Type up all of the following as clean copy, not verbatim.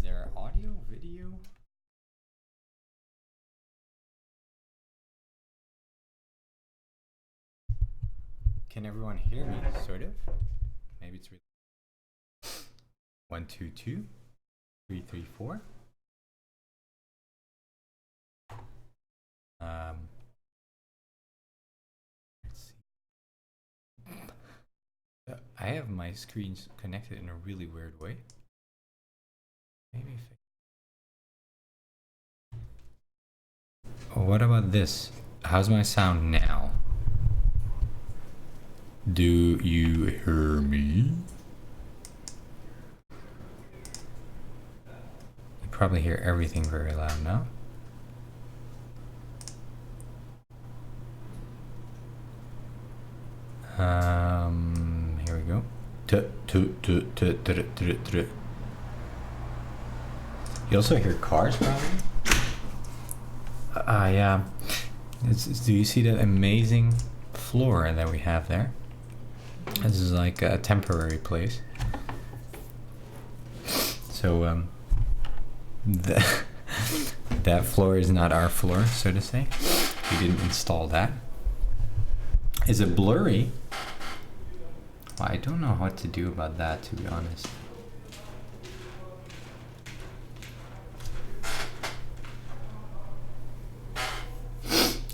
there audio, video? Can everyone hear me? Sort of. Maybe it's really 1 2 2 3 3 4. Let's see. I have my screens connected in a really weird way. Maybe if what about this? How's my sound now? Do you hear me? You probably hear everything very loud now. Here we go. You also hear cars probably? Yeah. Do you see that amazing floor that we have there? This is like a temporary place. So that floor is not our floor, so to say. We didn't install that. Is it blurry? Well, I don't know what to do about that, to be honest.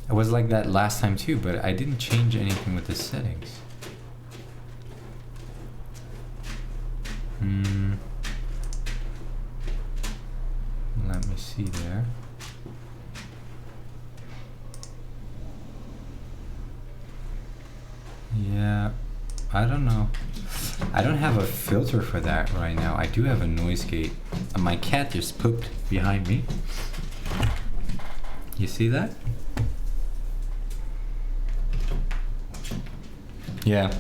It was like that last time too, but I didn't change anything with the settings. Let me see there. Yeah, I don't know. I don't have a filter for that right now. I do have a noise gate. My cat just pooped behind me. You see that? Yeah,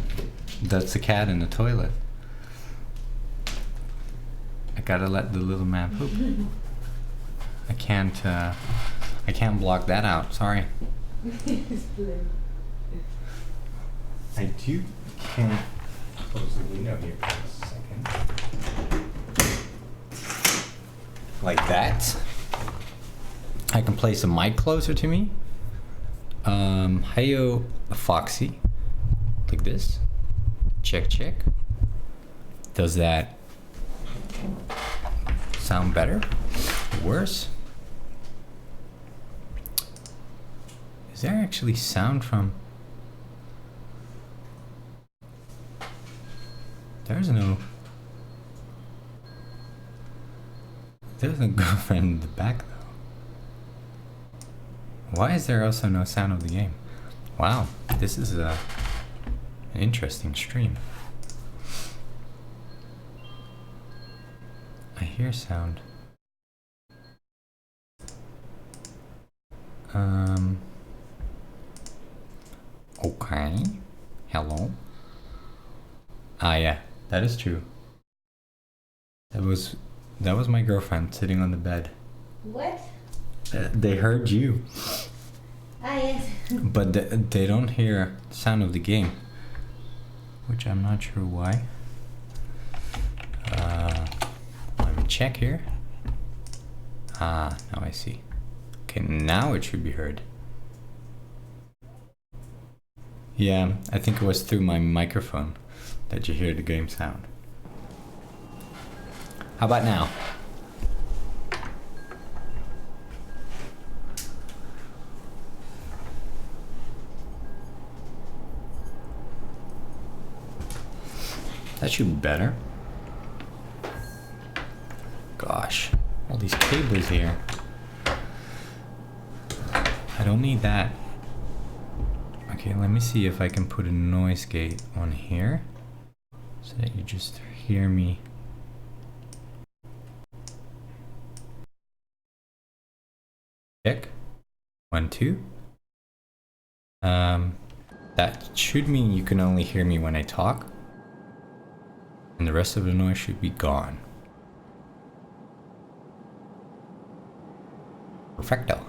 that's the cat in the toilet. I gotta let the little man poop. I can't block that out. Sorry. I can close the window here for a second. Like that. I can place a mic closer to me. Heyo, Foxy. Like this. Check, check. Does that sound better? Worse? Is there actually sound from... There's no girlfriend in the back though. Why is there also no sound of the game? Wow, this is an interesting stream. I hear sound. Okay. Hello. Ah, yeah. That is true. That was my girlfriend sitting on the bed. What? They heard you. Ah, yes. But they don't hear the sound of the game, which I'm not sure why. Let me check here. Ah, now I see. Okay, now it should be heard. Yeah, I think it was through my microphone that you hear the game sound. How about now? That should be better. Gosh, all these cables here. I don't need that. Okay, let me see if I can put a noise gate on here so that you just hear me. Check. 1 2. That should mean you can only hear me when I talk, and the rest of the noise should be gone. Perfecto.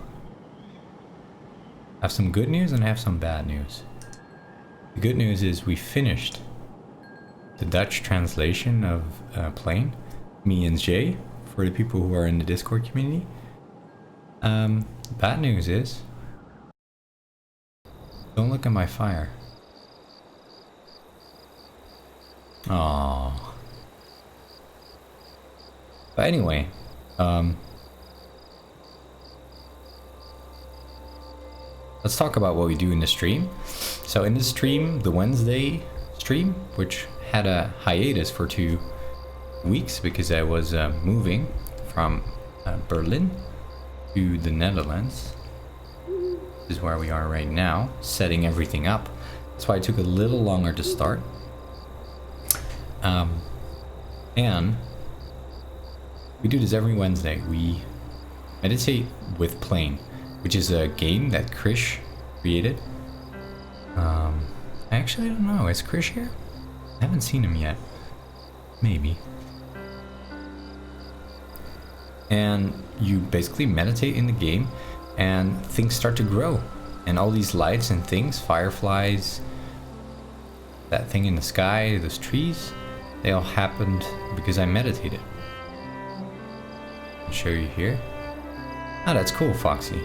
I have some good news and I have some bad news. The good news is we finished the Dutch translation of PLAYNE, me and Jay for the people who are in the Discord community. Bad news is, don't look at my fire. Oh. But anyway, let's talk about what we do in the stream. So in the stream, the Wednesday stream, which had a hiatus for 2 weeks because I was moving from Berlin to the Netherlands. This is where we are right now, setting everything up. That's why it took a little longer to start. And we do this every Wednesday. We meditate with PLAYNE, which is a game that Krish created. I actually don't know. Is Krish here? I haven't seen him yet. Maybe. And you basically meditate in the game and things start to grow. And all these lights and things, fireflies, that thing in the sky, those trees, they all happened because I meditated. I'll show you here. Oh, that's cool, Foxy.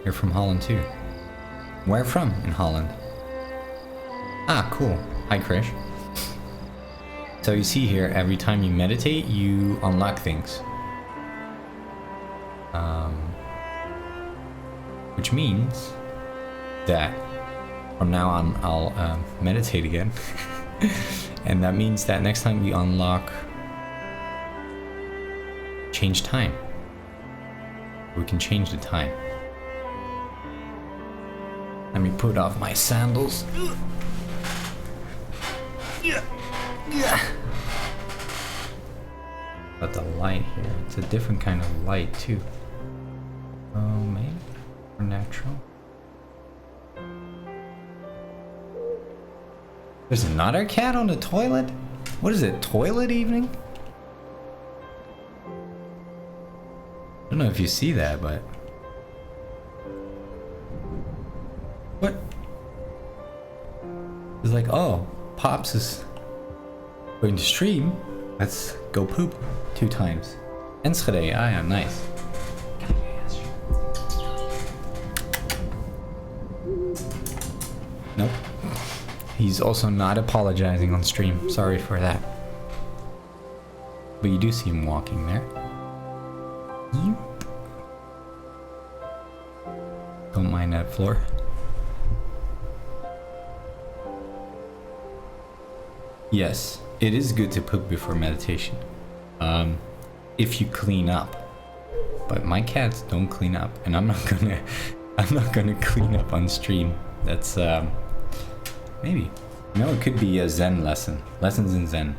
You're from Holland too. Where from in Holland? Ah, cool. Hi, Krish. So you see here, every time you meditate, you unlock things. Which means that from now on, I'll meditate again. And that means that next time we unlock, change time. We can change the time. Let me put off my sandals. But the light here, it's a different kind of light too. Oh, maybe more natural. There's another cat on the toilet? What is it, toilet evening? I don't know if you see that, but... What? It's like, oh, Pops is going to stream. Let's go poop 2 times. Enschede, ah yeah, nice. Nope. He's also not apologizing on stream. Sorry for that. But you do see him walking there. Don't mind that floor. Yes, it is good to poop before meditation. If you clean up. But my cats don't clean up, and I'm not gonna clean up on stream. That's maybe. No, it could be a Zen lesson. Lessons in Zen.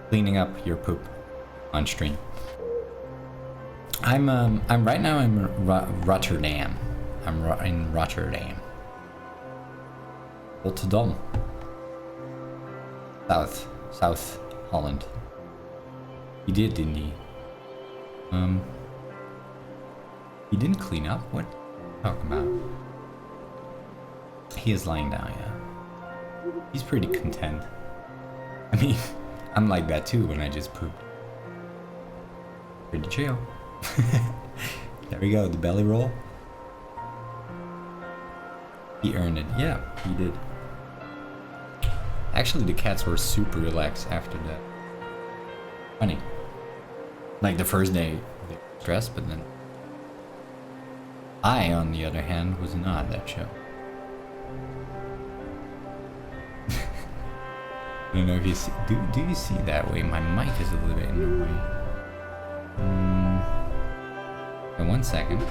Cleaning up your poop on stream. I'm right now in Rotterdam. I'm in Rotterdam. Rotterdam. South Holland. He did, didn't he? He didn't clean up? What are you talking about? He is lying down, yeah. He's pretty content. I mean, I'm like that too when I just pooped. Pretty chill. There we go, the belly roll. He earned it. Yeah, he did. Actually, the cats were super relaxed after that. Funny. Like the first day, they were stressed, but then I, on the other hand, was not that chill. I don't know if you see. Do you see that way? My mic is a little bit in the way. In 1 second.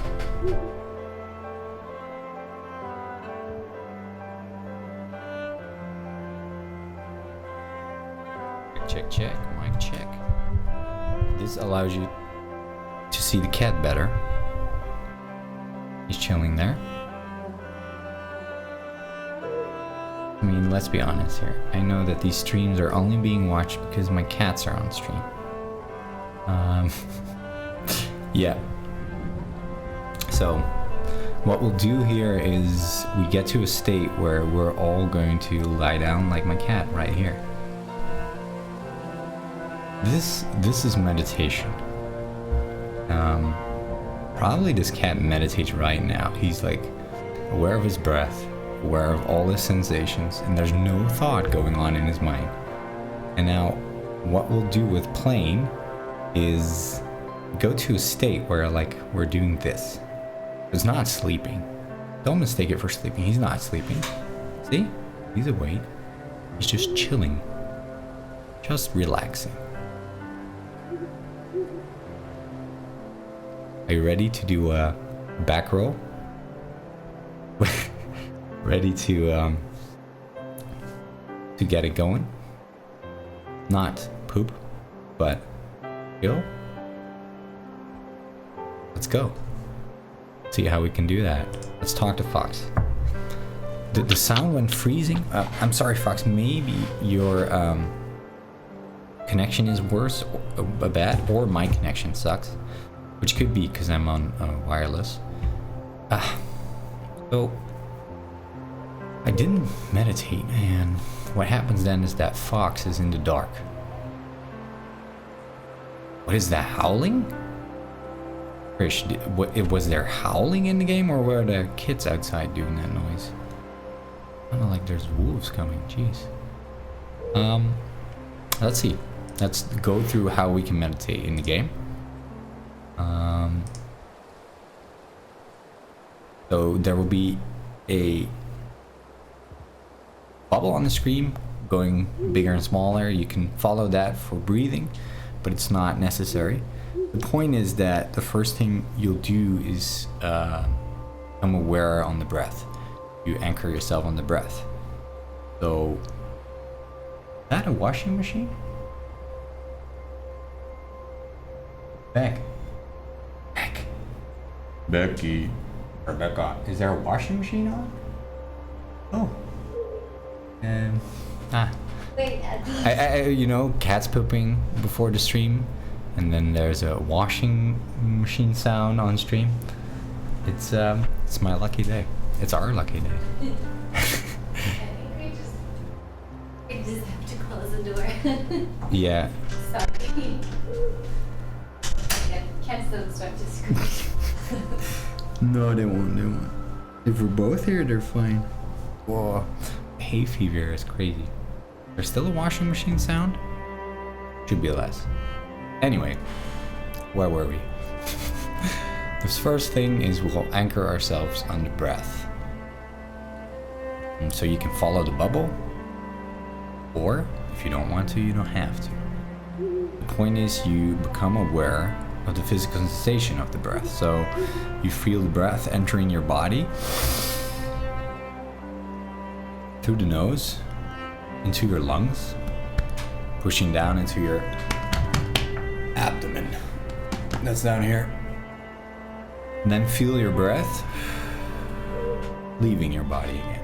Check, mic check. This allows you to see the cat better. He's chilling there. I mean, let's be honest here. I know that these streams are only being watched because my cats are on stream. Yeah. So, what we'll do here is we get to a state where we're all going to lie down like my cat right here. This is meditation. Probably this cat meditates right now. He's like aware of his breath, aware of all his sensations, and there's no thought going on in his mind. And now what we'll do with PLAYNE is go to a state where like we're doing this. It's not sleeping. Don't mistake it for sleeping. He's not sleeping. See? He's awake. He's just chilling. Just relaxing. Are you ready to do a back roll? Ready to get it going? Not poop, but chill. Let's go. See how we can do that. Let's talk to Fox. The sound went freezing. I'm sorry, Fox. Maybe your connection is worse or bad, or my connection sucks, which could be because I'm on wireless. So I didn't meditate, and what happens then is that Fox is in the dark. What is that, howling? Krish, was there howling in the game, or were the kids outside doing that noise? I don't know, like there's wolves coming, jeez. Let's see. Let's go through how we can meditate in the game. So there will be a bubble on the screen going bigger and smaller. You can follow that for breathing, but it's not necessary. The point is that the first thing you'll do is become aware on the breath. You anchor yourself on the breath. So, is that a washing machine? Becky. Rebecca, is there a washing machine on? Oh. Wait, you know, cats pooping before the stream, and then there's a washing machine sound on stream. It's my lucky day. It's our lucky day. I think we just have to close the door. Yeah. Sorry. Yeah, cats don't start to scream. No, they won't. If we're both here, they're fine. Whoa. Hay fever is crazy. There's still a washing machine sound? Should be less. Anyway, where were we? This first thing is we'll anchor ourselves on the breath. And so you can follow the bubble, or if you don't want to, you don't have to. The point is you become aware of the physical sensation of the breath. So you feel the breath entering your body through the nose into your lungs, pushing down into your abdomen. That's down here. And then feel your breath leaving your body again.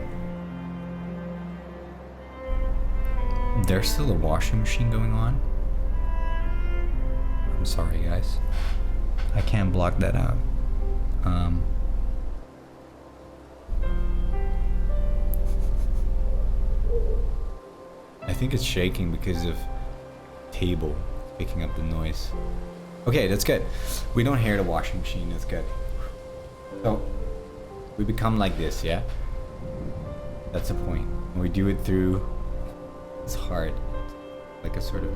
There's still a washing machine going on. I'm sorry, guys. I can't block that out. I think it's shaking because of table picking up the noise. Okay, that's good. We don't hear the washing machine, that's good. So, we become like this, yeah? That's the point. And we do it through, it's hard, like a sort of,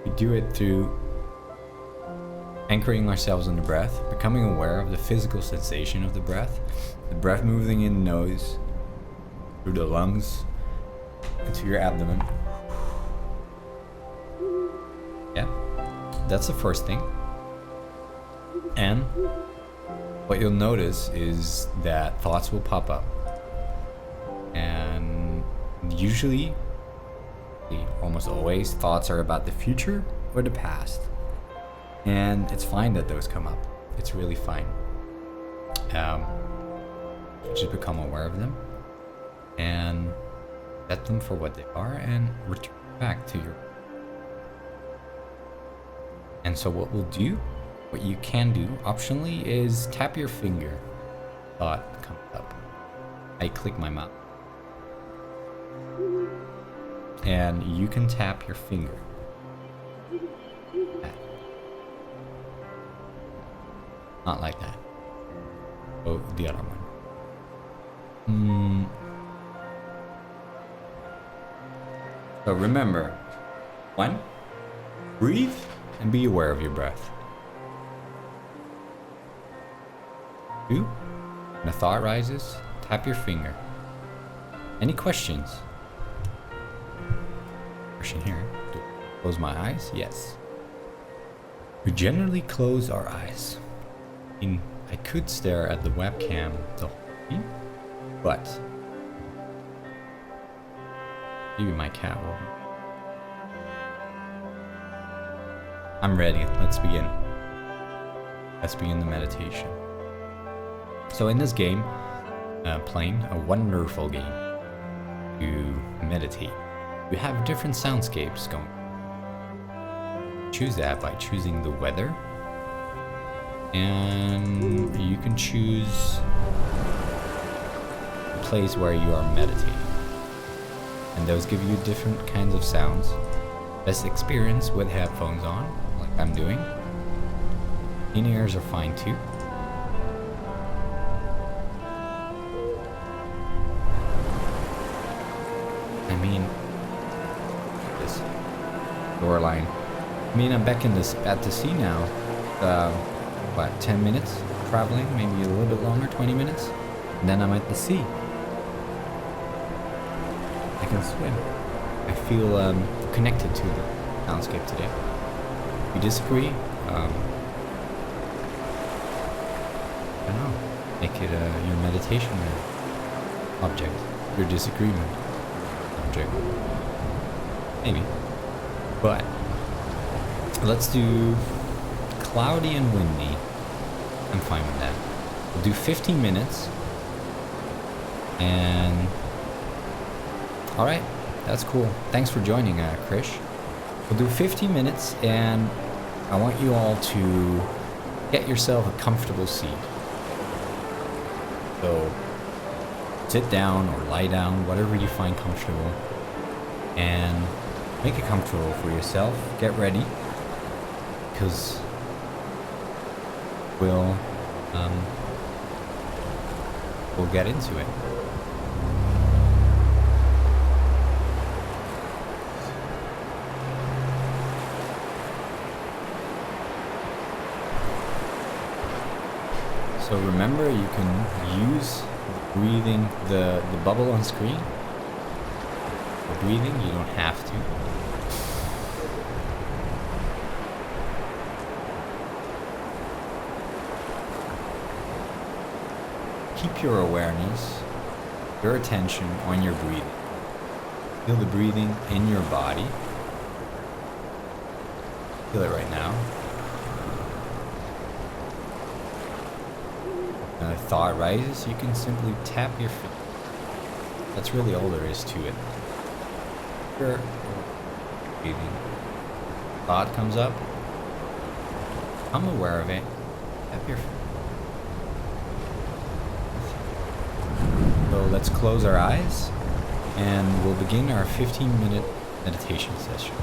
we do it through anchoring ourselves on the breath, becoming aware of the physical sensation of the breath moving in the nose, through the lungs, into your abdomen. Yeah, that's the first thing. And what you'll notice is that thoughts will pop up. And usually, almost always, thoughts are about the future or the past. And it's fine that those come up. It's really fine. Just become aware of them and set them for what they are and return back to your. And so what we'll do, what you can do optionally, is tap your finger. Thought comes up. I click my mouth. And you can tap your finger. Not like that. Oh, the other one. Hmm. So remember, 1, breathe and be aware of your breath. 2, when a thought rises, tap your finger. Any questions? Question here. Do I close my eyes? Yes. We generally close our eyes. I could stare at the webcam the whole time, but maybe my cat will. I'm ready. Let's begin. Let's begin the meditation. So in this game, PLAYNE, a wonderful game to meditate. You have different soundscapes going. Choose that by choosing the weather, and you can choose the place where you are meditating. And those give you different kinds of sounds. Best experience with headphones on, like I'm doing. In-ears are fine too. I mean, this door line. I mean, I'm back at the sea now. What, 10 minutes traveling? Maybe a little bit longer, 20 minutes? And then I'm at the sea. I can swim. I feel connected to the landscape today. If you disagree, I don't know. Make it your meditation object. Your disagreement object. Maybe. But let's do cloudy and windy. I'm fine with that. We'll do 15 minutes. And alright, that's cool. Thanks for joining, Krish. We'll do 15 minutes, and I want you all to get yourself a comfortable seat. So sit down or lie down, whatever you find comfortable, and make it comfortable for yourself. Get ready, because we'll get into it. So remember, you can use breathing, the bubble on screen. For breathing, you don't have to. Keep your awareness, your attention on your breathing. Feel the breathing in your body. Feel it right now. When a thought rises, you can simply tap your feet. That's really all there is to it. Sure. Breathing. Thought comes up. I'm aware of it. Tap your feet. So let's close our eyes, and we'll begin our 15-minute meditation session.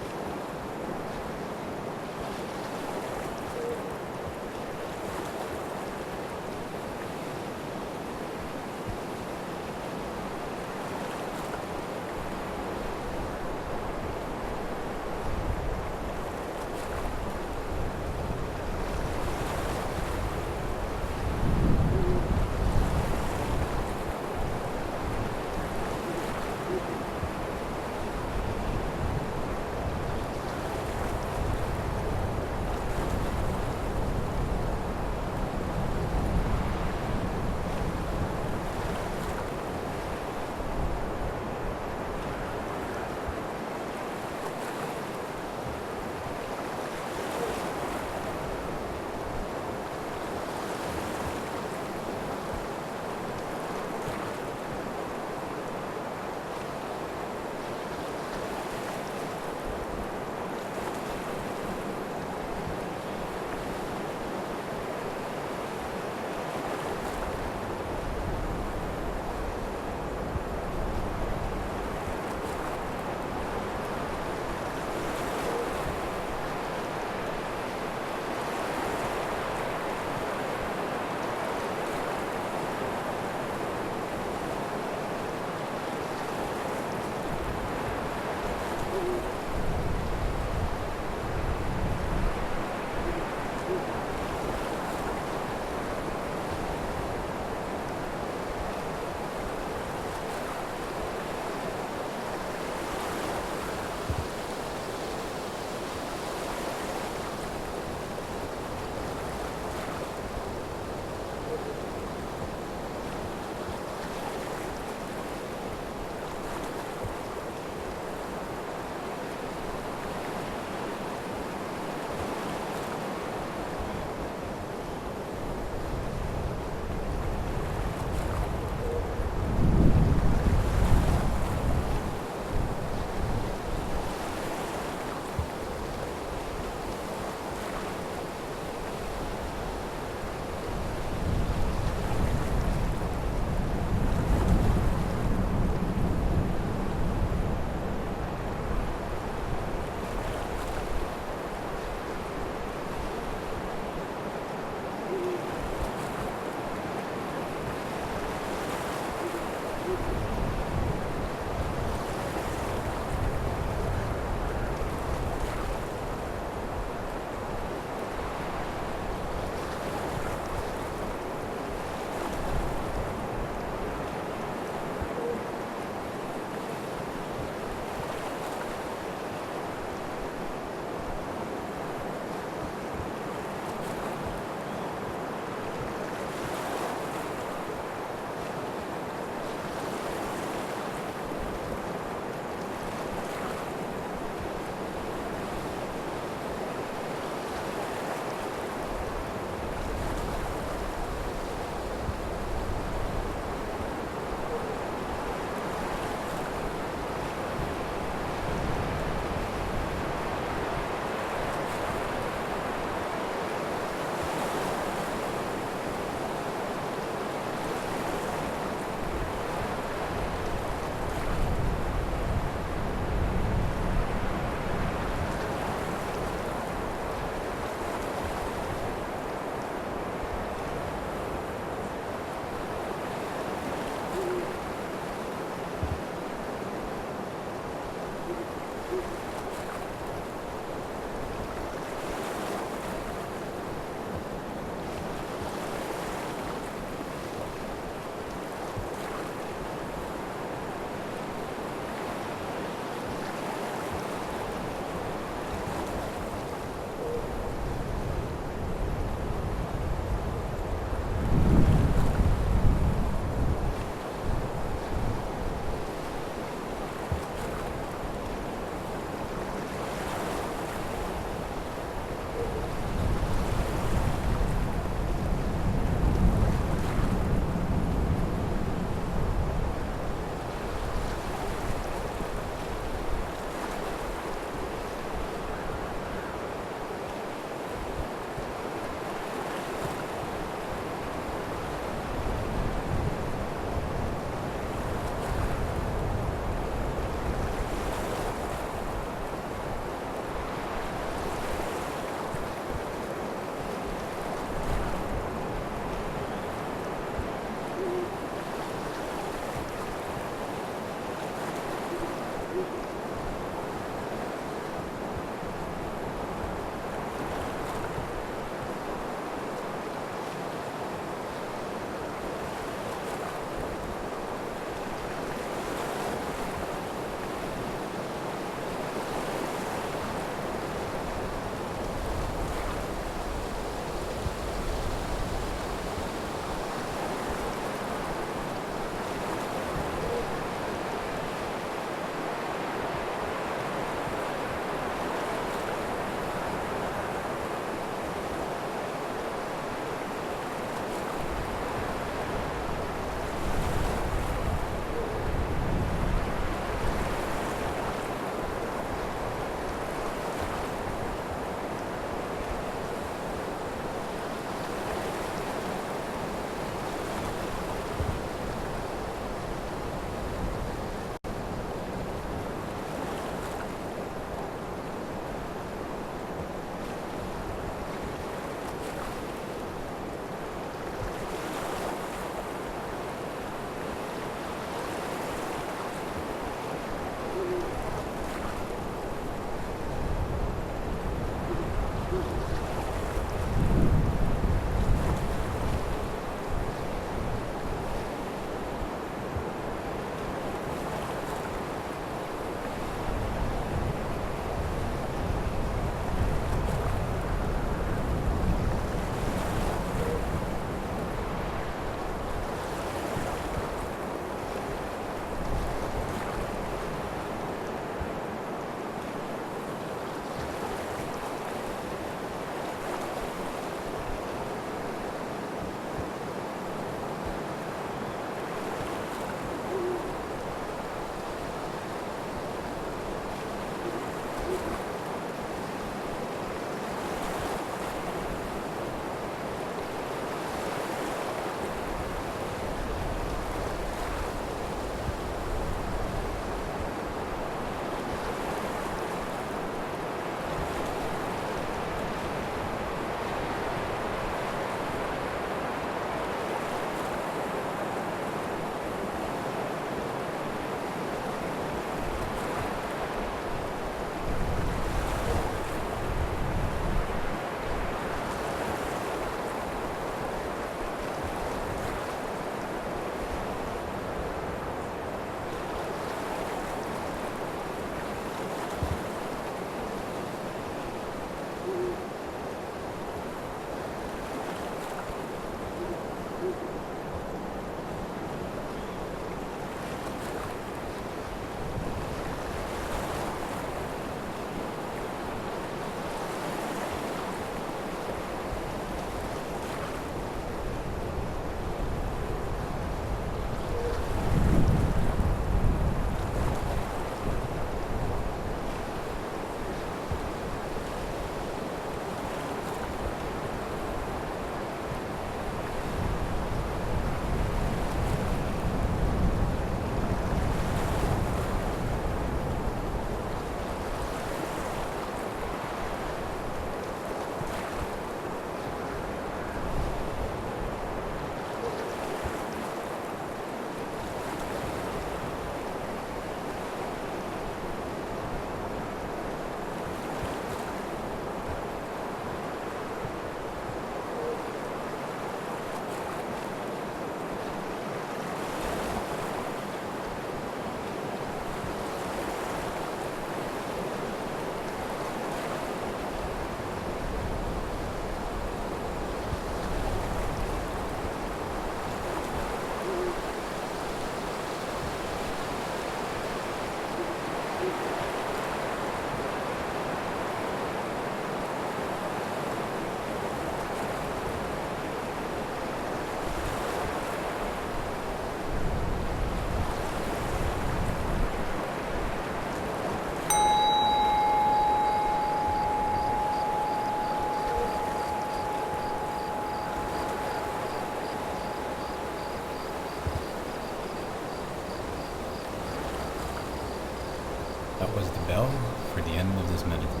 That was the bell for the end of this meditation.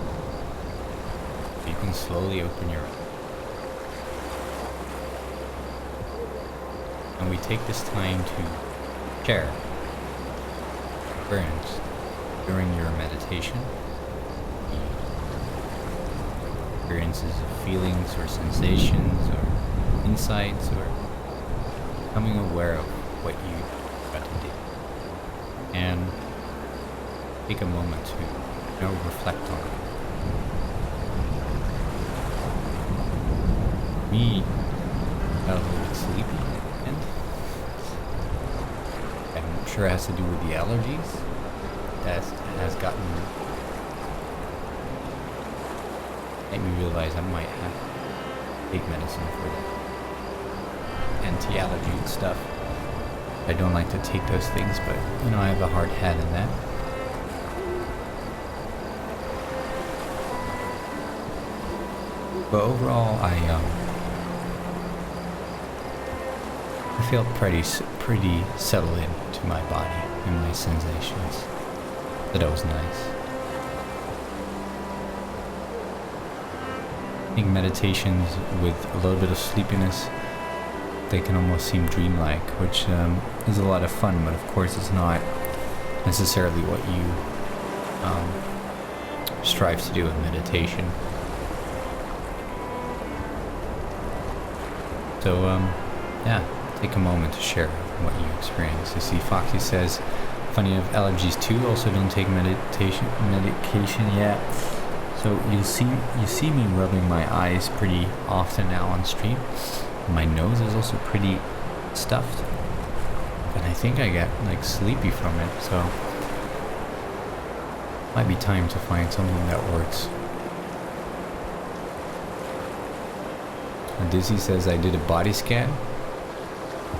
You can slowly open your eyes. And we take this time to share experience during your meditation. Experiences of feelings or sensations or insights or becoming aware of what you got to do. And take a moment to reflect on it. Me, got a little bit sleepy and I'm sure it has to do with the allergies that has gotten made me realize I might have to take medicine for that anti-allergy stuff. I don't like to take those things, but I have a hard hat in that. But overall, I felt pretty settled into my body and my sensations. That was nice. I think meditations with a little bit of sleepiness, they can almost seem dreamlike, which is a lot of fun, but of course it's not necessarily what you strive to do in meditation. So yeah, take a moment to share what you experience. I see Foxy says, funny, I have allergies too, also don't take medication yet. So you see me rubbing my eyes pretty often now on stream. My nose is also pretty stuffed, and I think I get sleepy from it, so might be time to find something that works. Dizzy says I did a body scan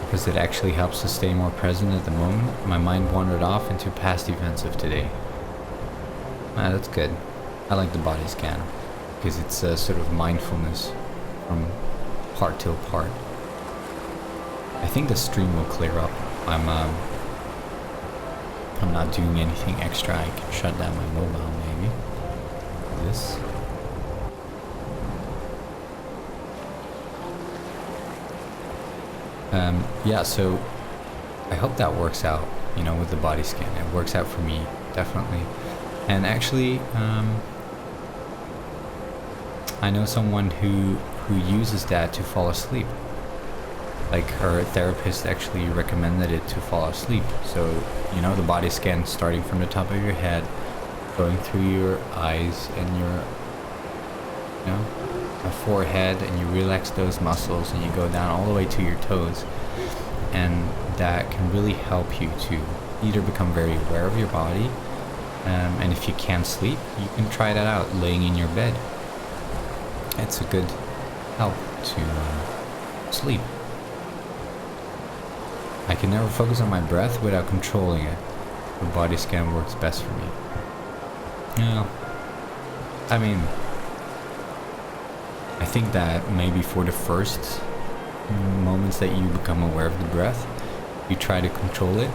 because it actually helps to stay more present at the moment. My mind wandered off into past events of today. That's good. I like the body scan because it's a sort of mindfulness from part to part. I think the stream will clear up. I'm not doing anything extra. I can shut down my mobile maybe. This. Yeah, so I hope that works out, with the body scan. It works out for me, definitely. And actually, I know someone who uses that to fall asleep. Like, her therapist actually recommended it to fall asleep. So, the body scan starting from the top of your head, going through your eyes and your, forehead, and you relax those muscles and you go down all the way to your toes. And that can really help you to either become very aware of your body, and if you can't sleep, you can try that out laying in your bed. It's a good help to sleep. I can never focus on my breath without controlling it. The body scan works best for me. I think that maybe for the first moments that you become aware of the breath, you try to control it.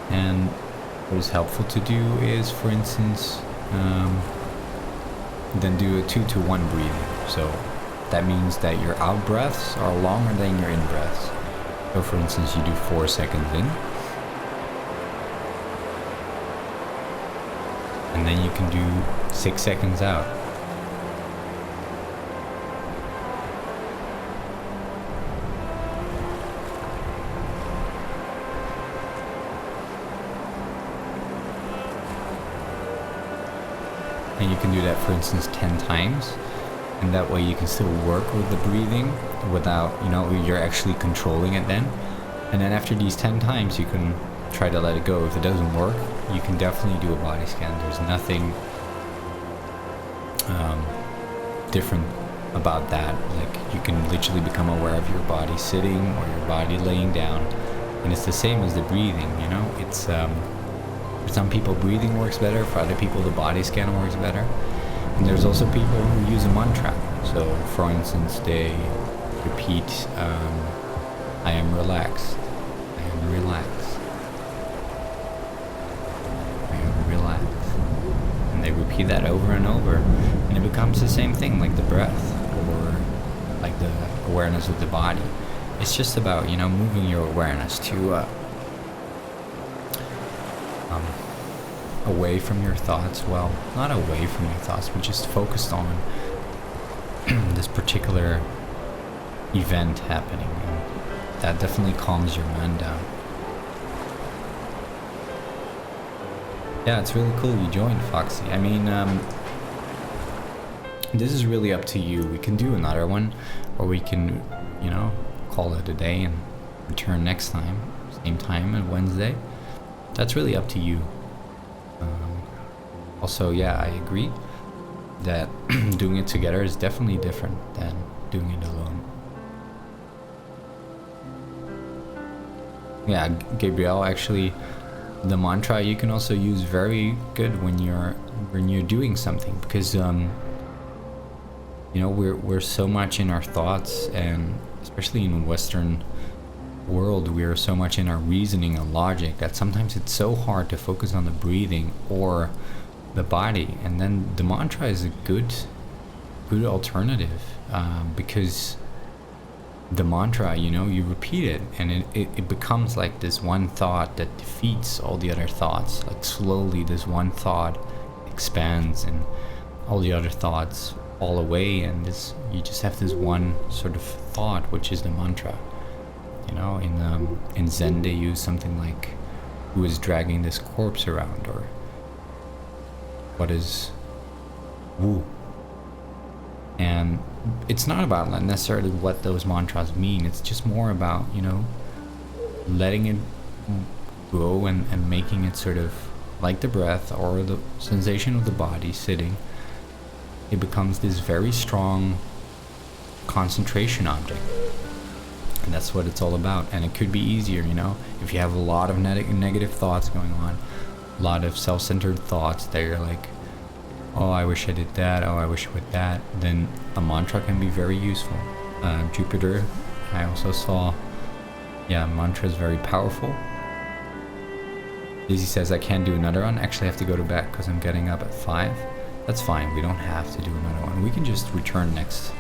And what is helpful to do is, for instance, then do a 2-to-1 breathing. So that means that your out breaths are longer than your in breaths. So for instance, you do 4 seconds in, and then you can do 6 seconds out. And you can do that, for instance, 10 times. And that way you can still work with the breathing without, you're actually controlling it then. And then after these 10 times, you can try to let it go. If it doesn't work, you can definitely do a body scan. There's nothing different about that. Like, you can literally become aware of your body sitting or your body laying down. And it's the same as the breathing, It's, for some people, breathing works better. For other people, the body scan works better. And there's also people who use a mantra. So, for instance, they repeat, I am relaxed. I am relaxed. I am relaxed. and they repeat that over and over, and it becomes the same thing, like the breath or like the awareness of the body. It's just about, you know, moving your awareness to away from your thoughts. Well, not away from your thoughts, but just focused on this particular event happening, and that definitely calms your mind down. Yeah, it's really cool you joined, Foxy. I mean, this is really up to you. We can do another one, or we can, you know, call it a day and return next time, same time on Wednesday. That's really up to you. Also, yeah, I agree that doing it together is definitely different than doing it alone. Yeah, Gabriel, actually, the mantra you can also use very good when you're doing something, because you know, we're so much in our thoughts, and especially in Western world, we are so much in our reasoning and logic that sometimes it's so hard to focus on the breathing or the body. And then the mantra is a good alternative, because the mantra, you know, you repeat it, and it becomes like this one thought that defeats all the other thoughts. Like slowly this one thought expands and all the other thoughts fall away, and this, you just have this one sort of thought, which is the mantra. You know, in Zen they use something like, who is dragging this corpse around, or what is Wu. And it's not about necessarily what those mantras mean, it's just more about, you know, letting it go and making it sort of like the breath or the sensation of the body sitting. It becomes this very strong concentration object, and that's what it's all about. And it could be easier, you know, if you have a lot of negative thoughts going on, a lot of self-centered thoughts that you're like, oh, I wish I did that, oh, I wish I would that, then a mantra can be very useful. Jupiter, I also saw, yeah, mantra is very powerful. Izzy says I can't do another one. Actually, I have to go to bed because I'm getting up at 5. That's fine, we don't have to do another one. We can just return next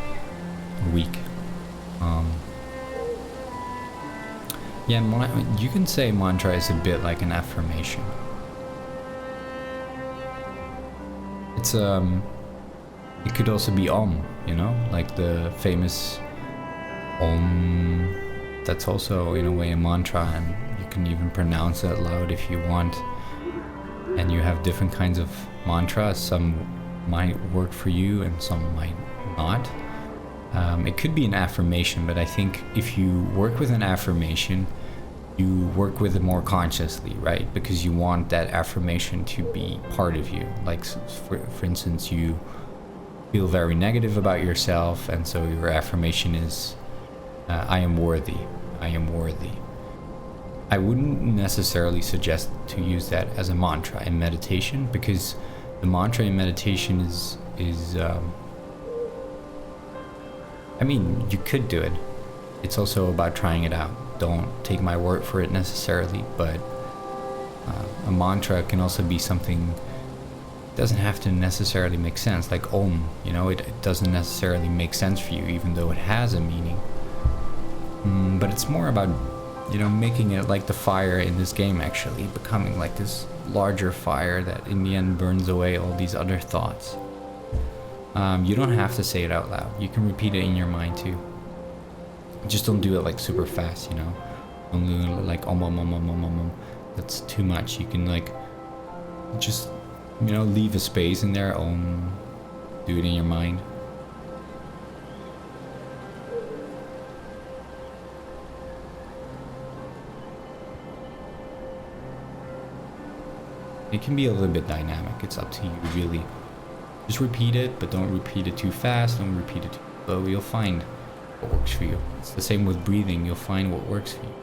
week. Yeah, you can say mantra is a bit like an affirmation. It's it could also be Om, you know, like the famous Om. That's also in a way a mantra, and you can even pronounce it loud if you want. And you have different kinds of mantras. Some might work for you and some might not. It could be an affirmation, but I think if you work with an affirmation, you work with it more consciously, right? Because you want that affirmation to be part of you. Like, for instance, you feel very negative about yourself, and so your affirmation is, I am worthy, I am worthy. I wouldn't necessarily suggest to use that as a mantra in meditation, because the mantra in meditation is I mean, you could do it. It's also about trying it out. Don't take my word for it necessarily, but a mantra can also be something, doesn't have to necessarily make sense, like Om, you know, it doesn't necessarily make sense for you, even though it has a meaning. But it's more about, you know, making it like the fire in this game, actually becoming like this larger fire that in the end burns away all these other thoughts. You don't have to say it out loud. You can repeat it in your mind too. Just don't do it like super fast, you know. Don't do it like om. That's too much. You can like just, you know, leave a space in there. Om. Do it in your mind. It can be a little bit dynamic. It's up to you, really. Just repeat it, but don't repeat it too fast. Don't repeat it too slow. You'll find what works for you. It's the same with breathing. You'll find what works for you.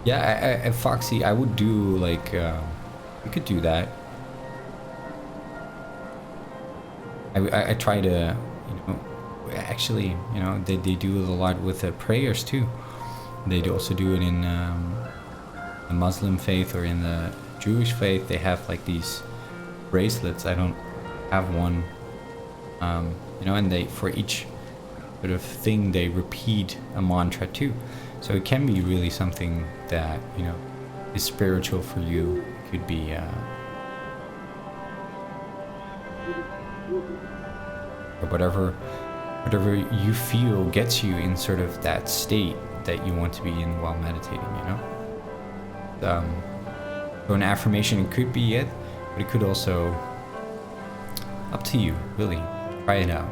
Yeah, Foxy, I would do like, you could do that. I try to, you know, actually, you know, they do it a lot with prayers too. They also do it in the Muslim faith or in the Jewish faith, they have like these bracelets. I don't have one, you know, and they, for each sort of thing, they repeat a mantra too. So it can be really something that, you know, is spiritual for you. It could be or whatever you feel gets you in sort of that state that you want to be in while meditating, you know. So an affirmation, it could be it, but it could also, up to you, really. Try it out.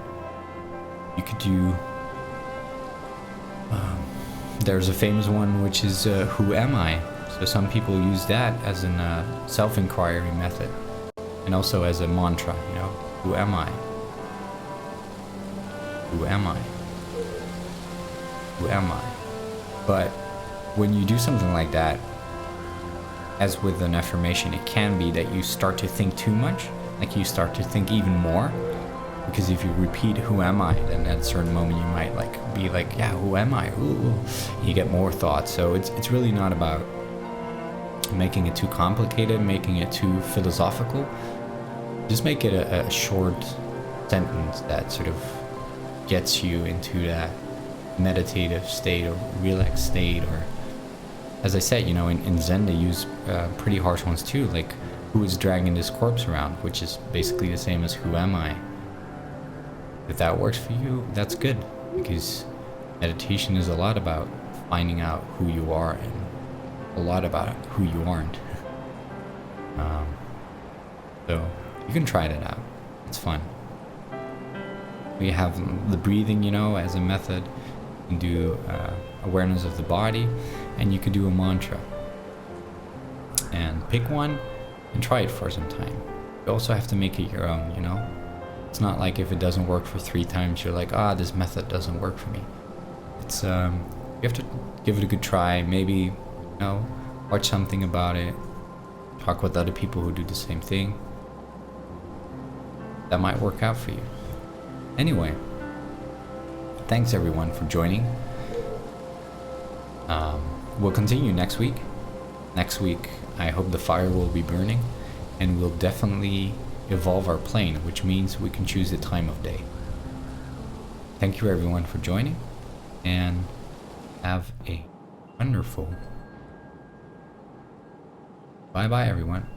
You could do, there's a famous one which is who am I? So some people use that as a self-enquiry method, and also as a mantra, you know, who am I? Who am I? Who am I? But when you do something like that, as with an affirmation, it can be that you start to think too much, like you start to think even more, because if you repeat who am I, then at a certain moment you might like be like, yeah, who am I? Ooh. You get more thoughts. So it's really not about making it too complicated, making it too philosophical. Just make it a short sentence that sort of gets you into that meditative state or relaxed state. Or as I said, you know, in Zen they use pretty harsh ones too, like who is dragging this corpse around, which is basically the same as who am I. If that works for you, that's good, because meditation is a lot about finding out who you are and a lot about who you aren't. So you can try that out. It's fun. We have the breathing, you know, as a method. You can do awareness of the body, and you could do a mantra. And pick one and try it for some time. You also have to make it your own, you know. It's not like if it doesn't work for 3 times, you're like, this method doesn't work for me. It's you have to give it a good try. Maybe, you know, watch something about it. Talk with other people who do the same thing. That might work out for you. Anyway, thanks everyone for joining. We'll continue next week. Next week, I hope the fire will be burning, and we'll definitely evolve our plane, which means we can choose the time of day. Thank you everyone for joining, and have a wonderful bye everyone.